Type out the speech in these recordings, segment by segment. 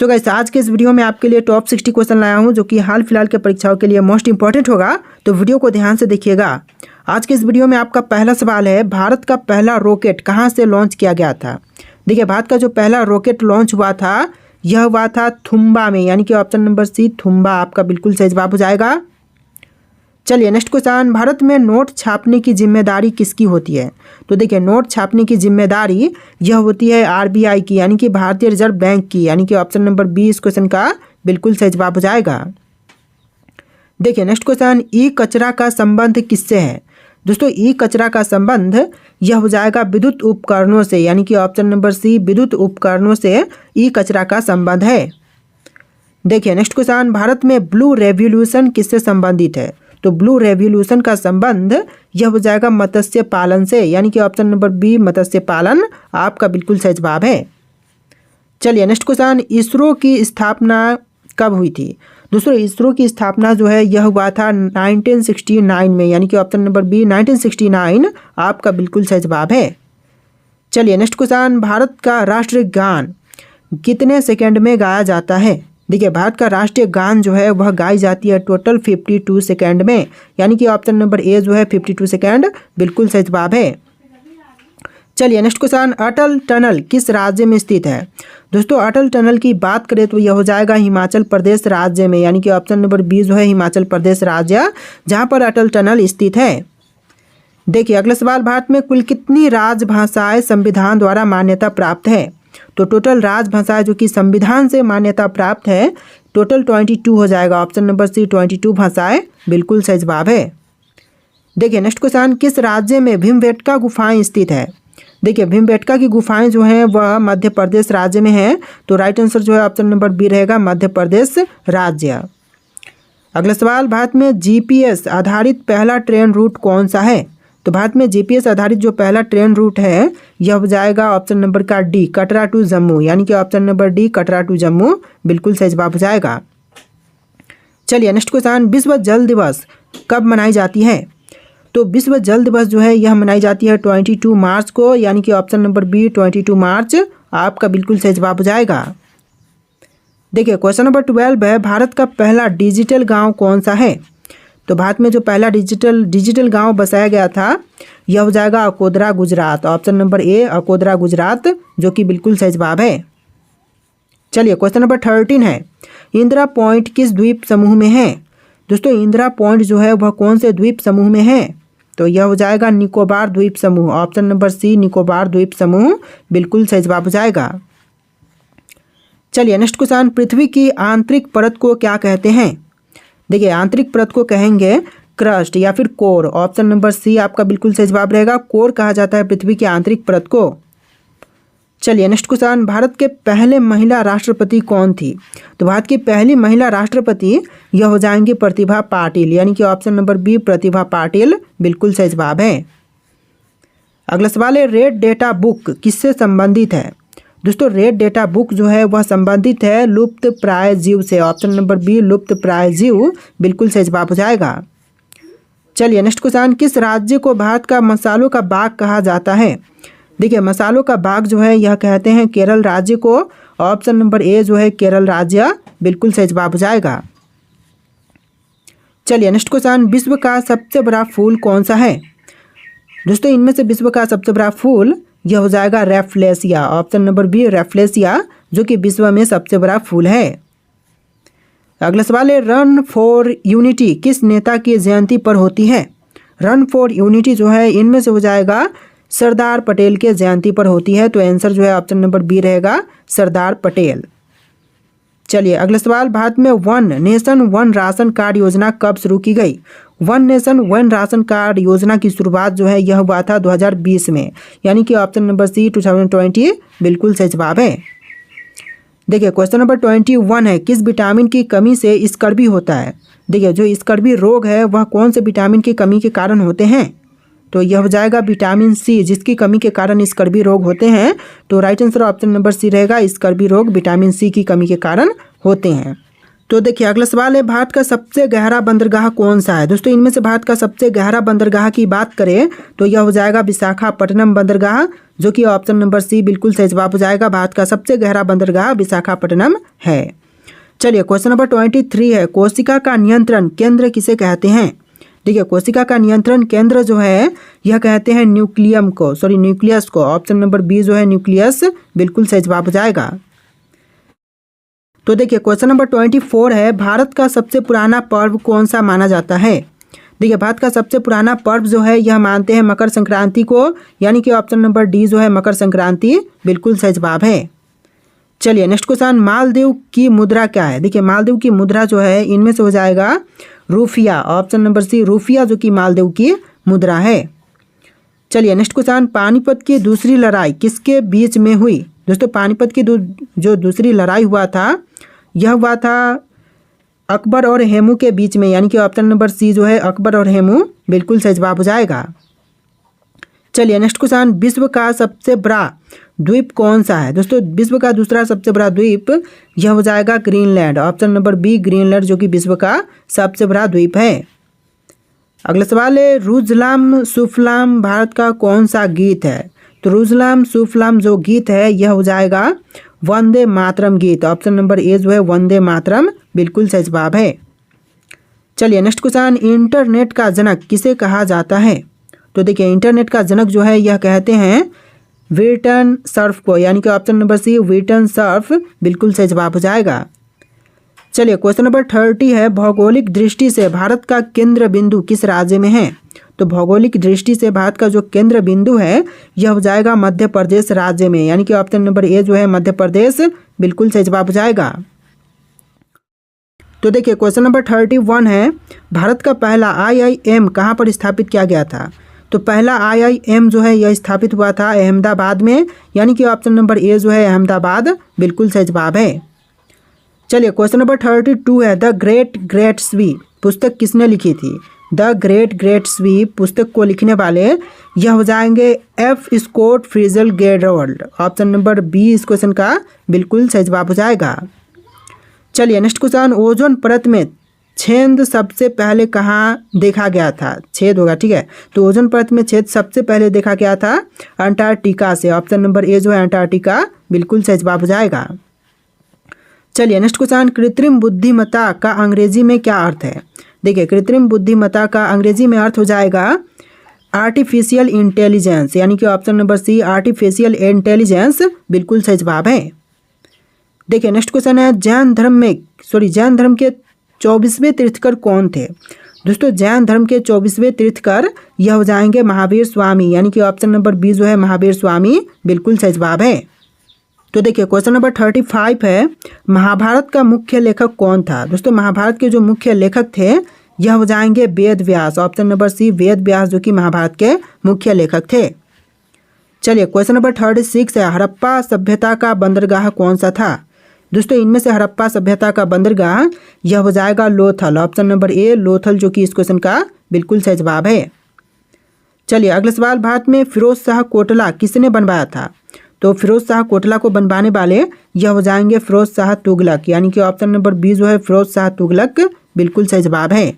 So guys आज के इस वीडियो में आपके लिए टॉप 60 क्वेश्चन लाया हूं जो कि हाल फिलहाल के परीक्षाओं के लिए मोस्ट इंपॉर्टेंट होगा। तो वीडियो को ध्यान से देखिएगा। आज के इस वीडियो में आपका पहला सवाल है, भारत का पहला रॉकेट कहां से लॉन्च किया गया था। देखिए, भारत का जो पहला रॉकेट लॉन्च हुआ था यह हुआ था थुम्बा में, यानी कि ऑप्शन नंबर सी थुम्बा आपका बिल्कुल सही जवाब हो जाएगा। चलिए नेक्स्ट क्वेश्चन, भारत में नोट छापने की जिम्मेदारी किसकी होती है। तो देखिए, नोट छापने की जिम्मेदारी यह होती है आरबीआई की, यानी कि भारतीय रिजर्व बैंक की, यानी कि ऑप्शन नंबर बी इस क्वेश्चन का बिल्कुल सही जवाब हो जाएगा। देखिए नेक्स्ट क्वेश्चन, ई कचरा का संबंध किससे है। दोस्तों, ई कचरा का संबंध यह हो जाएगा विद्युत उपकरणों से, यानी कि ऑप्शन नंबर सी विद्युत उपकरणों से ई कचरा का संबंध है। देखिए नेक्स्ट क्वेश्चन, भारत में ब्लू रेवोल्यूशन किससे संबंधित है। तो ब्लू रेवोल्यूशन का संबंध यह हो जाएगा मत्स्य पालन से, यानी कि ऑप्शन नंबर बी मत्स्य पालन आपका बिल्कुल सही जवाब है। चलिए नेक्स्ट क्वेश्चन, इसरो की स्थापना कब हुई थी। दोस्तों, इसरो की स्थापना जो है यह हुआ था 1969 में, यानी कि ऑप्शन नंबर बी 1969 आपका बिल्कुल सही जवाब है। चलिए नेक्स्ट क्वेश्चन, भारत का राष्ट्रीय गान कितने सेकंड में गाया जाता है। देखिए, भारत का राष्ट्रीय गान जो है वह गाई जाती है टोटल 52 सेकंड में, यानी कि ऑप्शन नंबर ए जो है 52 सेकंड बिल्कुल सही जवाब है। चलिए नेक्स्ट क्वेश्चन, अटल टनल किस राज्य में स्थित है। दोस्तों, अटल टनल की बात करें तो यह हो जाएगा हिमाचल प्रदेश राज्य में, यानी कि ऑप्शन नंबर बी जो है हिमाचल प्रदेश राज्य जहाँ पर अटल टनल स्थित है। देखिए अगला सवाल, भारत में कुल कितनी राजभाषाएं संविधान द्वारा मान्यता प्राप्त है। तो टोटल राजभाषाएं जो कि संविधान से मान्यता प्राप्त है टोटल 22 हो जाएगा, ऑप्शन नंबर सी 22 भाषाएं बिल्कुल सही जवाब है। देखिए नेक्स्ट क्वेश्चन, किस राज्य में भीमबेटका गुफाएं स्थित है। देखिए, भीमबेटका की गुफाएं जो हैं वह मध्य प्रदेश राज्य में है, तो राइट आंसर जो है ऑप्शन नंबर बी रहेगा मध्य प्रदेश राज्य। अगला सवाल, भारत में जीपीएस आधारित पहला ट्रेन रूट कौन सा है। तो भारत में जीपीएस आधारित जो पहला ट्रेन रूट है यह हो जाएगा ऑप्शन नंबर का डी कटरा टू जम्मू, यानी कि option number D Katra to Jammu बिल्कुल सही जवाब हो जाएगा। चलिए नेक्स्ट क्वेश्चन, विश्व जल दिवस कब मनाई जाती है। तो विश्व जल दिवस जो है यह मनाई जाती है 22 मार्च को, यानी कि ऑप्शन नंबर बी 22 मार्च आपका बिल्कुल सही जवाब हो जाएगा। देखिए क्वेश्चन नंबर 12 है, भारत का पहला डिजिटल गाँव कौन सा है। तो भारत में जो पहला डिजिटल गांव बसाया गया था यह हो जाएगा Akodara Gujarat, option number A Akodara Gujarat जो कि बिल्कुल सही जवाब है। चलिए क्वेश्चन नंबर 13 है, इंदिरा पॉइंट किस द्वीप समूह में है। दोस्तों, इंदिरा पॉइंट जो है वह कौन से द्वीप समूह में है। तो यह हो जाएगा निकोबार द्वीप समूह, ऑप्शन नंबर सी निकोबार द्वीप समूह बिल्कुल सही जवाब हो जाएगा। चलिए नेक्स्ट क्वेश्चन, पृथ्वी की आंतरिक परत को क्या कहते हैं। देखिए, आंतरिक परत को कहेंगे क्रस्ट या फिर कोर, ऑप्शन नंबर सी आपका बिल्कुल सही जवाब रहेगा, कोर कहा जाता है पृथ्वी की आंतरिक परत को। चलिए नेक्स्ट क्वेश्चन, भारत के पहले महिला राष्ट्रपति कौन थी। तो भारत की पहली महिला राष्ट्रपति यह हो जाएंगी प्रतिभा पाटिल, यानी कि option number B Pratibha Patil बिल्कुल सही जवाब है। अगला सवाल है, रेड डेटा बुक किससे संबंधित है। दोस्तों, रेड डेटा बुक जो है वह संबंधित है लुप्त प्राय जीव से, ऑप्शन नंबर बी लुप्त प्राय जीव बिल्कुल सही जवाब हो जाएगा। चलिए नेक्स्ट क्वेश्चन, किस राज्य को भारत का मसालों का बाग कहा जाता है। देखिए, मसालों का बाग जो है यह कहते हैं केरल राज्य को, ऑप्शन नंबर ए जो है केरल राज्य बिल्कुल सही जवाब हो जाएगा। चलिए नेक्स्ट क्वेश्चन, विश्व का सबसे बड़ा फूल कौन सा है। दोस्तों, इनमें से विश्व का सबसे बड़ा फूल यह हो जाएगा Rafflesia, option number B Rafflesia जो कि विश्व में सबसे बड़ा फूल है। अगला सवाल है, रन फॉर यूनिटी किस नेता की जयंती पर होती है। रन फॉर यूनिटी जो है इनमें से हो जाएगा सरदार पटेल के जयंती पर होती है, तो आंसर जो है ऑप्शन नंबर बी रहेगा सरदार पटेल। चलिए अगला सवाल, भारत में one nation one ration card योजना कब शुरू की गई। One nation one ration card योजना की शुरुआत जो है यह हुआ था 2020 में, यानी कि ऑप्शन नंबर सी 2020 बिल्कुल सही जवाब है। देखिए क्वेश्चन नंबर 21 है, किस विटामिन की कमी से स्कर्वी होता है। देखिए, जो स्कर्वी रोग है वह कौन से विटामिन की कमी के कारण होते हैं। तो यह हो जाएगा विटामिन सी, जिसकी कमी के कारण स्कर्वी रोग होते हैं, तो right answer option number C रहेगा, स्कर्वी रोग विटामिन सी की कमी के कारण होते हैं। तो देखिए अगला सवाल है, भारत का सबसे गहरा बंदरगाह कौन सा है। दोस्तों इनमें से भारत का सबसे गहरा बंदरगाह की बात करें तो यह हो जाएगा विशाखापट्टनम बंदरगाह, जो कि ऑप्शन नंबर सी बिल्कुल सही जवाब हो जाएगा। भारत का सबसे गहरा बंदरगाह विशाखापट्टनम है। चलिए क्वेश्चन नंबर 23 है, कोशिका का नियंत्रण केंद्र किसे कहते हैं। देखिए कोशिका का नियंत्रण केंद्र जो है यह कहते हैं न्यूक्लियस को। ऑप्शन नंबर बी जो है न्यूक्लियस बिल्कुल सही जवाब हो जाएगा। तो देखिए क्वेश्चन नंबर 24 है, भारत का सबसे पुराना पर्व कौन सा माना जाता है। देखिए भारत का सबसे पुराना पर्व जो है यह मानते हैं मकर संक्रांति को, यानी कि ऑप्शन नंबर डी जो है मकर संक्रांति बिल्कुल सही जवाब है। चलिए नेक्स्ट क्वेश्चन, मालदीव की मुद्रा क्या है। देखिए मालदीव की मुद्रा जो है इनमें से हो जाएगा rufiyaa. Option number C rufiyaa जो कि मालदीव की मुद्रा है। चलिए नेक्स्ट क्वेश्चन, पानीपत की दूसरी लड़ाई किसके बीच में हुई। दोस्तों पानीपत की जो दूसरी लड़ाई हुआ था यह हुआ था अकबर और हेमू के बीच में, यानी कि ऑप्शन नंबर सी जो है अकबर और हेमू बिल्कुल सही जवाब हो जाएगा। चलिए नेक्स्ट क्वेश्चन, विश्व का सबसे बड़ा द्वीप कौन सा है। दोस्तों विश्व का दूसरा सबसे बड़ा द्वीप यह हो जाएगा Greenland. Option number B Greenland जो कि विश्व का सबसे बड़ा द्वीप है। अगला सवाल है, रुजलाम सुफलाम भारत का कौन सा गीत है। तो रुजलाम सुफलाम जो गीत है यह हो जाएगा वंदे मातरम गीत। ऑप्शन नंबर ए जो है वंदे मातरम बिल्कुल सही जवाब है। चलिए नेक्स्ट क्वेश्चन, इंटरनेट का जनक किसे कहा जाता है। तो देखिए इंटरनेट का जनक जो है यह कहते हैं विटन सर्फ को, यानी कि ऑप्शन नंबर सी विटन सर्फ बिल्कुल सही जवाब हो जाएगा। चलिए क्वेश्चन नंबर 30 है, भौगोलिक दृष्टि से भारत का केंद्र बिंदु किस राज्य में है। तो भौगोलिक दृष्टि से भारत का जो केंद्र बिंदु है यह हो जाएगा मध्य प्रदेश राज्य में, यानी कि ऑप्शन नंबर ए जो है मध्य प्रदेश बिल्कुल सही जवाब हो जाएगा। तो देखिए क्वेश्चन नंबर 31 है, भारत का पहला IIM कहाँ पर स्थापित किया गया था। तो पहला IIM जो है यह स्थापित हुआ था अहमदाबाद में, यानी कि ऑप्शन नंबर ए जो है अहमदाबाद बिल्कुल सही जवाब है। चलिए क्वेश्चन नंबर 32 है, द ग्रेट ग्रेट्सबी पुस्तक किसने लिखी थी। द ग्रेट ग्रेट्सबी पुस्तक को लिखने वाले यह हो जाएंगे F Scott Fitzgerald. Option number B इस क्वेश्चन का बिल्कुल सही जवाब हो जाएगा। चलिए नेक्स्ट क्वेश्चन, ओजोन परत में छेद सबसे पहले कहाँ देखा गया था। छेद होगा ठीक है। तो ओजोन परत में छेद सबसे पहले देखा गया था अंटार्कटिका से। ऑप्शन नंबर ए जो है अंटार्कटिका बिल्कुल सही जवाब हो जाएगा। चलिए नेक्स्ट क्वेश्चन, कृत्रिम बुद्धिमत्ता का अंग्रेजी में क्या अर्थ है। देखिए कृत्रिम बुद्धिमत्ता का अंग्रेजी में अर्थ हो जाएगा आर्टिफिशियल इंटेलिजेंस, यानी कि option number C artificial intelligence बिल्कुल सही जवाब है। देखिए नेक्स्ट क्वेश्चन है, जैन धर्म के 24वें तीर्थकर कौन थे। दोस्तों जैन धर्म के 24वें तीर्थकर यह हो जाएंगे महावीर स्वामी, यानी कि ऑप्शन नंबर बी जो है महावीर स्वामी बिल्कुल सही जवाब है। तो देखिए क्वेश्चन नंबर 35 है, महाभारत का मुख्य लेखक कौन था। दोस्तों महाभारत के जो मुख्य लेखक थे यह हो जाएंगे वेद व्यास। ऑप्शन नंबर सी वेद व्यास जो कि महाभारत के मुख्य लेखक थे। चलिए क्वेश्चन नंबर 36 है, हड़प्पा सभ्यता का बंदरगाह कौन सा था। दोस्तों इनमें से हड़प्पा सभ्यता का बंदरगाह यह हो जाएगा Lothal. Option number A Lothal जो कि इस क्वेश्चन का बिल्कुल सही जवाब है। चलिए अगला सवाल, भारत में फिरोज शाह कोटला किसने बनवाया था। तो फिरोज शाह कोटला को बनवाने वाले यह हो जाएंगे फिरोज शाह तुगलक, यानी कि ऑप्शन नंबर बी जो है फिरोज शाह तुगलक बिल्कुल सही जवाब है।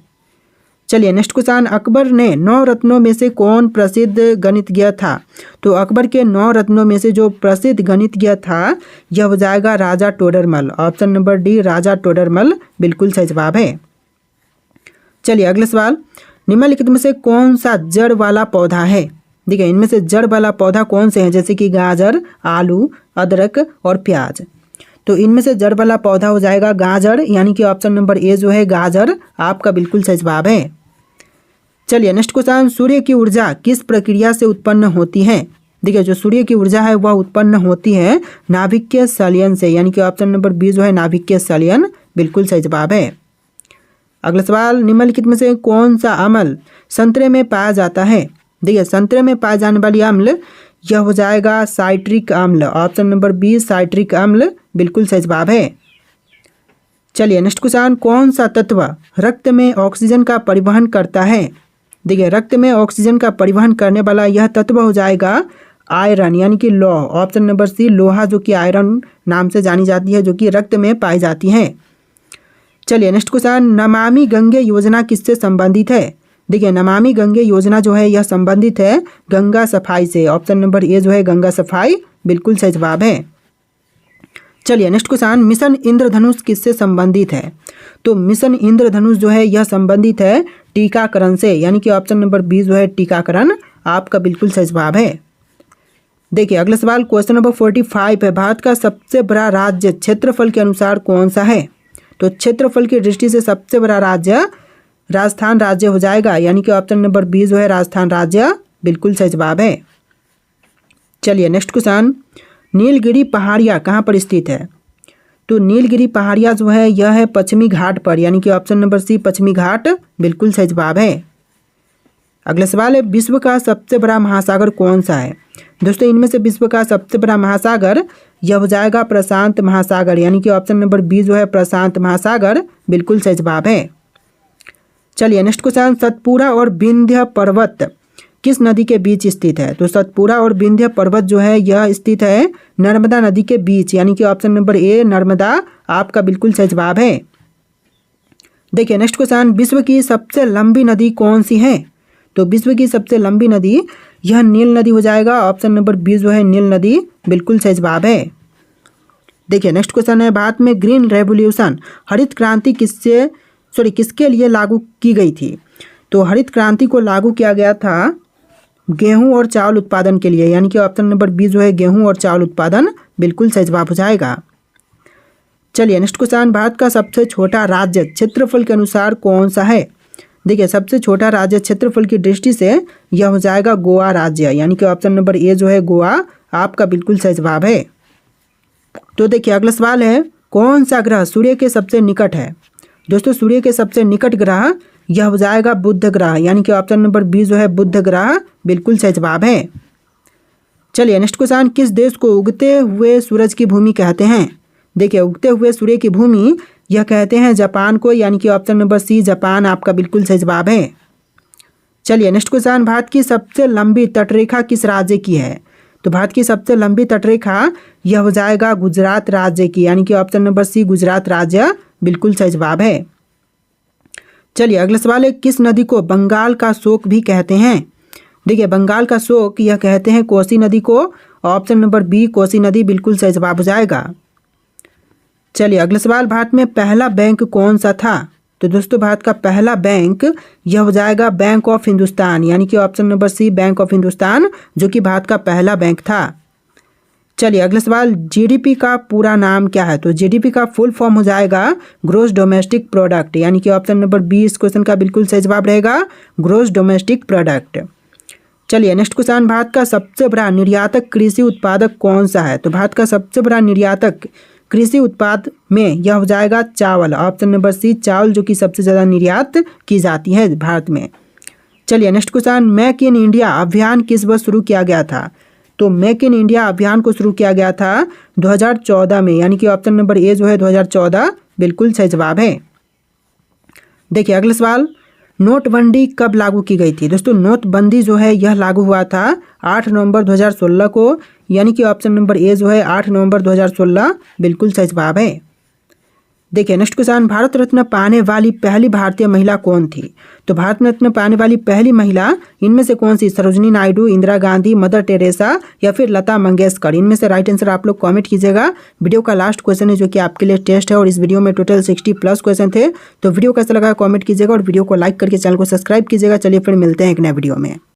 चलिए नेक्स्ट क्वेश्चन, अकबर ने 9 रत्नों में से कौन प्रसिद्ध गणितज्ञ था। तो अकबर के 9 रत्नों में से जो प्रसिद्ध गणितज्ञ था यह हो जाएगा राजा टोडरमल। ऑप्शन नंबर डी राजा टोडरमल बिल्कुल सही जवाब है। चलिए अगला सवाल, निम्नलिखित में से कौन सा जड़ वाला पौधा है। देखिए इनमें से जड़ वाला पौधा कौन से हैं, जैसे कि गाजर, आलू, अदरक और प्याज। तो इनमें से जड़ वाला पौधा हो जाएगा गाजर, यानी कि ऑप्शन नंबर ए जो है गाजर आपका बिल्कुल सही जवाब है। चलिए नेक्स्ट क्वेश्चन, सूर्य की ऊर्जा किस प्रक्रिया से उत्पन्न होती है। देखिए जो सूर्य की ऊर्जा है वह उत्पन्न होती है नाभिकीय संलयन से, यानी कि ऑप्शन नंबर बी जो है नाभिकीय संलयन बिल्कुल सही जवाब है। अगला सवाल, निम्नलिखित में से कौन सा अम्ल संतरे में पाया जाता है। देखिए संतरे में पाए जाने वाली अम्ल यह हो जाएगा साइट्रिक अम्ल। ऑप्शन नंबर बी साइट्रिक अम्ल बिल्कुल सही जवाब है। चलिए नेक्स्ट क्वेश्चन, कौन सा तत्व रक्त में ऑक्सीजन का परिवहन करता है। देखिए रक्त में ऑक्सीजन का परिवहन करने वाला यह तत्व हो जाएगा आयरन, यानी कि लौह। ऑप्शन नंबर सी लोहा जो कि आयरन नाम से जानी जाती है, जो कि रक्त में पाई जाती है। चलिए नेक्स्ट क्वेश्चन, नमामि गंगे योजना किससे संबंधित है? देखिए नमामि गंगे योजना जो है यह संबंधित है गंगा सफाई से। ऑप्शन नंबर ए जो है गंगा सफाई बिल्कुल सही जवाब है। चलिए नेक्स्ट क्वेश्चन, मिशन इंद्रधनुष किससे संबंधित है? तो मिशन इंद्रधनुष जो है यह संबंधित है टीकाकरण से, यानी कि ऑप्शन नंबर बी जो है टीकाकरण आपका बिल्कुल सही जवाब है। देखिए अगला सवाल क्वेश्चन नंबर 45 है, भारत का सबसे बड़ा राज्य क्षेत्रफल के अनुसार कौन सा है? तो क्षेत्रफल की दृष्टि से सबसे बड़ा राज्य राजस्थान राज्य हो जाएगा, यानी कि ऑप्शन नंबर बी जो है राजस्थान राज्य बिल्कुल सही जवाब है। चलिए नेक्स्ट क्वेश्चन, नीलगिरी पहाड़ियाँ कहाँ पर स्थित है? तो नीलगिरी पहाड़ियाँ जो है यह है पश्चिमी घाट पर, यानी कि ऑप्शन नंबर सी पश्चिमी घाट बिल्कुल सही जवाब है। अगला सवाल है, विश्व का सबसे बड़ा महासागर कौन सा है? दोस्तों इनमें से विश्व का सबसे बड़ा महासागर यह हो जाएगा प्रशांत महासागर, यानी कि ऑप्शन नंबर बी जो है प्रशांत महासागर बिल्कुल सही जवाब है। चलिए नेक्स्ट क्वेश्चन, सतपुड़ा और विंध्य पर्वत किस नदी के बीच स्थित है? तो सतपुड़ा और विंध्य पर्वत जो है यह स्थित है नर्मदा नदी के बीच, यानी कि ऑप्शन नंबर ए नर्मदा आपका बिल्कुल सही जवाब है। देखिए नेक्स्ट क्वेश्चन, विश्व की सबसे लंबी नदी कौन सी है? तो विश्व की सबसे लंबी नदी यह नील नदी हो जाएगा, ऑप्शन नंबर बी जो है नील नदी बिल्कुल सही जवाब है। देखिए नेक्स्ट क्वेश्चन है, भारत में ग्रीन रेवोल्यूशन हरित क्रांति किसके लिए लागू की गई थी? तो हरित क्रांति को लागू किया गया था गेहूं और चावल उत्पादन के लिए, यानी कि ऑप्शन नंबर बी जो है गेहूं और चावल उत्पादन बिल्कुल सही जवाब हो जाएगा। चलिए नेक्स्ट क्वेश्चन, भारत का सबसे छोटा राज्य क्षेत्रफल के अनुसार कौन सा है? देखिए सबसे छोटा राज्य क्षेत्रफल की दृष्टि से यह हो जाएगा गोवा राज्य, यानी कि ऑप्शन नंबर ए जो है गोवा आपका बिल्कुल सही जवाब है। तो देखिए अगला सवाल है, कौन सा ग्रह सूर्य के सबसे निकट है? दोस्तों सूर्य के सबसे निकट ग्रह यह हो जाएगा बुध ग्रह, यानी कि ऑप्शन नंबर बी जो है बुध ग्रह बिल्कुल सही जवाब है। चलिए नेक्स्ट क्वेश्चन, किस देश को उगते हुए सूरज की भूमि कहते हैं? देखिए उगते हुए सूर्य की भूमि यह कहते हैं जापान को, यानी कि ऑप्शन नंबर सी जापान आपका बिल्कुल सही जवाब है। चलिए नेक्स्ट क्वेश्चन, भारत की सबसे लंबी तटरेखा किस राज्य की है? तो भारत की सबसे लंबी तटरेखा यह हो जाएगा गुजरात राज्य की, यानी कि ऑप्शन नंबर सी गुजरात राज्य बिल्कुल सही जवाब है। चलिए अगला सवाल है, किस नदी को बंगाल का शोक भी कहते हैं? देखिए बंगाल का शोक यह कहते हैं कोसी नदी को, ऑप्शन नंबर बी कोसी नदी बिल्कुल सही जवाब हो जाएगा। चलिए अगला सवाल, भारत में पहला बैंक कौन सा था? तो दोस्तों भारत का पहला बैंक यह हो जाएगा बैंक ऑफ हिंदुस्तान, यानी कि option number C bank of Hindustan जो कि भारत का पहला बैंक था। चलिए अगला सवाल, जीडीपी का पूरा नाम क्या है? तो जीडीपी का फुल फॉर्म हो जाएगा ग्रोस डोमेस्टिक प्रोडक्ट, यानी कि ऑप्शन नंबर बी इस क्वेश्चन का बिल्कुल सही जवाब रहेगा ग्रोस डोमेस्टिक प्रोडक्ट। चलिए नेक्स्ट क्वेश्चन, भारत का सबसे बड़ा निर्यातक कृषि उत्पादक कौन सा है? तो भारत का सबसे बड़ा निर्यातक कृषि उत्पाद में यह हो जाएगा चावल, ऑप्शन नंबर सी चावल जो कि सबसे ज़्यादा निर्यात की जाती है भारत में। चलिए next question, make in India अभियान किस वर्ष शुरू किया गया था? तो मेक इन इंडिया अभियान को शुरू किया गया था 2014 में, यानी कि ऑप्शन नंबर ए जो है 2014 बिल्कुल सही जवाब है। देखिए अगला सवाल, नोटबंदी कब लागू की गई थी? दोस्तों नोटबंदी जो है यह लागू हुआ था 8 नवंबर 2016 को, यानी कि ऑप्शन नंबर ए जो है 8 नवंबर 2016 बिल्कुल सही जवाब है। देखिए नेक्स्ट क्वेश्चन, भारत रत्न पाने वाली पहली भारतीय महिला कौन थी? तो भारत रत्न पाने वाली पहली महिला इनमें से कौन सी? सरोजिनी नायडू, इंदिरा गांधी, मदर टेरेसा या फिर लता मंगेशकर? इनमें से राइट आंसर आप लोग कमेंट कीजिएगा। वीडियो का लास्ट क्वेश्चन है जो कि आपके लिए टेस्ट है और इस वीडियो में टोटल 60+ क्वेश्चन थे। तो वीडियो कैसा लगा कमेंट कीजिएगा और वीडियो को लाइक करके चैनल को सब्सक्राइब कीजिएगा। चलिए फिर मिलते हैं एक नए वीडियो में।